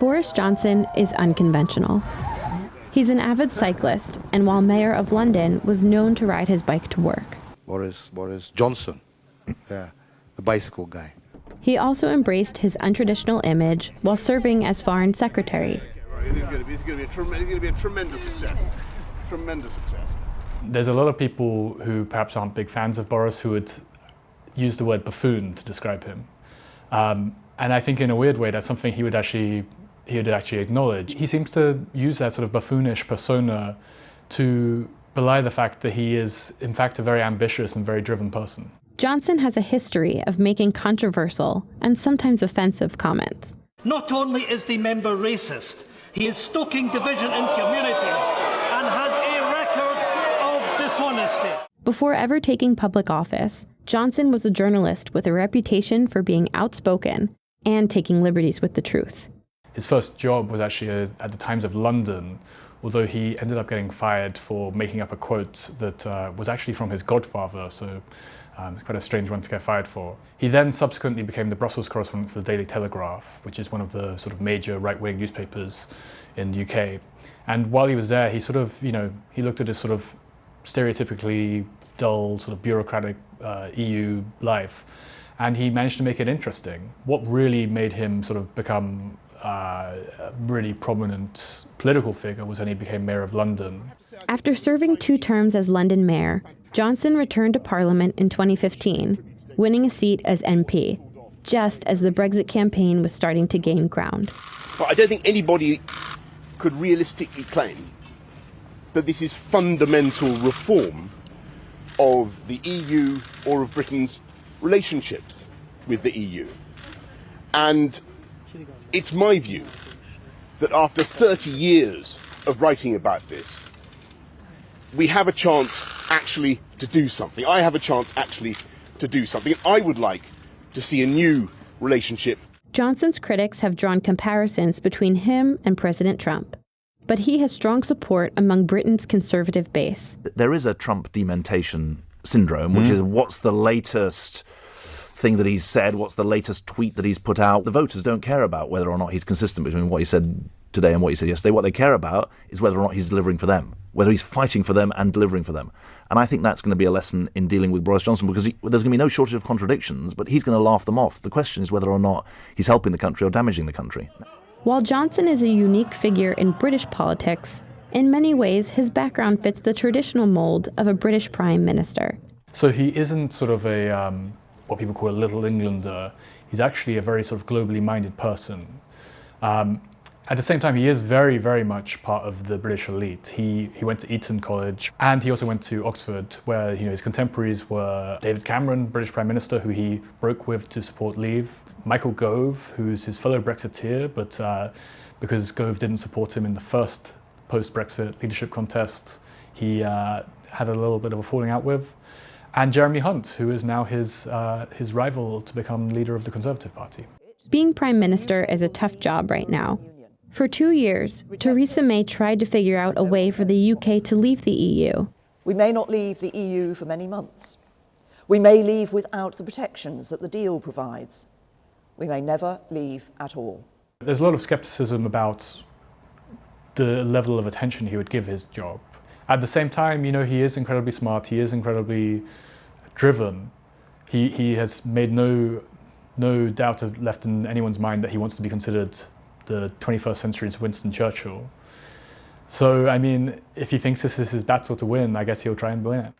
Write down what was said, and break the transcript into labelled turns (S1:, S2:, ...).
S1: Boris Johnson is unconventional. He's an avid cyclist, and while mayor of London, was known to ride his bike to work.
S2: Boris Johnson, yeah, the bicycle guy.
S1: He also embraced his untraditional image while serving as foreign secretary.
S3: It's going to be a tremendous success. Tremendous success.
S4: There's a lot of people who perhaps aren't big fans of Boris who would use the word buffoon to describe him. And I think in a weird way, that's something he would actually acknowledge. He seems to use that sort of buffoonish persona to belie the fact that he is, in fact, a very ambitious and very driven person.
S1: Johnson has a history of making controversial and sometimes offensive comments.
S5: Not only is the member racist, he is stoking division in communities and has a record of dishonesty.
S1: Before ever taking public office, Johnson was a journalist with a reputation for being outspoken and taking liberties with the truth.
S4: His first job was actually at the Times of London, although he ended up getting fired for making up a quote that was actually from his godfather, so it's quite a strange one to get fired for. He then subsequently became the Brussels correspondent for the Daily Telegraph, which is one of the sort of major right-wing newspapers in the UK. And while he was there, he sort of, he looked at his sort of stereotypically dull, sort of bureaucratic EU life, and he managed to make it interesting. What really made him sort of become a really prominent political figure was when he became mayor of London.
S1: After serving 2 terms as London mayor, Johnson returned to Parliament in 2015, winning a seat as MP, just as the Brexit campaign was starting to gain ground.
S3: But I don't think anybody could realistically claim that this is fundamental reform of the EU or of Britain's relationships with the EU. And it's my view that after 30 years of writing about this, we have a chance actually to do something. I have a chance actually to do something. I would like to see a new relationship.
S1: Johnson's critics have drawn comparisons between him and President Trump, but he has strong support among Britain's conservative base.
S6: There is a Trump dementation syndrome, which is what's the latest thing that he's said, what's the latest tweet that he's put out. The voters don't care about whether or not he's consistent between what he said today and what he said yesterday. What they care about is whether or not he's delivering for them, whether he's fighting for them and delivering for them. And I think that's going to be a lesson in dealing with Boris Johnson, because there's going to be no shortage of contradictions, but he's going to laugh them off. The question is whether or not he's helping the country or damaging the country.
S1: While Johnson is a unique figure in British politics, in many ways his background fits the traditional mold of a British Prime Minister.
S4: So he isn't sort of a what people call a little Englander. He's actually a very sort of globally minded person. At the same time, he is very, very much part of the British elite. He went to Eton College, and he also went to Oxford, where his contemporaries were David Cameron, British Prime Minister, who he broke with to support Leave, Michael Gove, who's his fellow Brexiteer, but because Gove didn't support him in the first post-Brexit leadership contest, he had a little bit of a falling out with, and Jeremy Hunt, who is now his rival to become leader of the Conservative Party.
S1: Being Prime Minister is a tough job right now. For 2 years, Theresa May tried to figure out a way for the UK to leave the EU.
S7: We may not leave the EU for many months. We may leave without the protections that the deal provides. We may never leave at all.
S4: There's a lot of scepticism about the level of attention he would give his job. At the same time, he is incredibly smart, he is incredibly driven. He has made no doubt left in anyone's mind that he wants to be considered the 21st century's Winston Churchill. So, if he thinks this is his battle to win, I guess he'll try and win it.